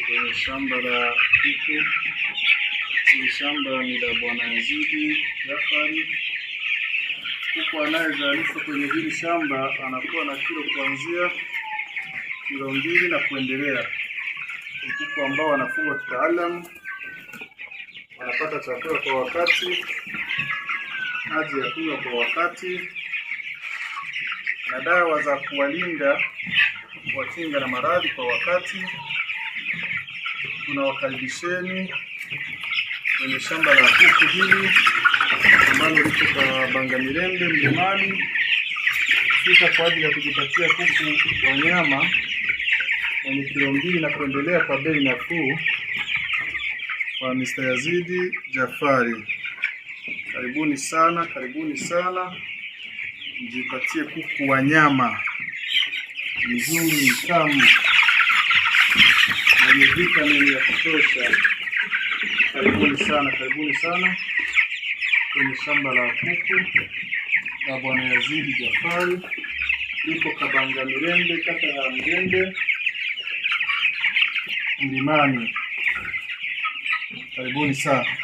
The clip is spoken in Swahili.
Kwenye shamba la kuku. Hili shamba ni la Bwana Yazidi Jafari. Kuku anayezalishwa kwenye hili shamba anakuwa na kilo kuanzia kilo 2 na kuendelea. Kuku ambao wanafugwa kitaalamu, wanapata chakula kwa wakati, maji ya kunywa kwa wakati, na dawa za kuwalinda kuwakinga na maradhi kwa wakati. Tunawakaribisheni kwenye shamba la kuku hili ambalo liko kwa Bangamirembe Mlimani. Fika kwa ajili ya kujipatia kuku wa nyama wenye kilo 2 na kuendelea kwa bei nafuu kwa Mr. Yazidi Jafari. Karibuni sana, karibuni sana. Mjipatie kuku wa nyama mzuri, mtamu, na vitamini ya kutosha. Karibuni sana kwenye shamba la kuku la Bwana Yazidi Jafari. Liko Kabangamirembe, kata ya Mgembe, Mlimani. Karibuni sana.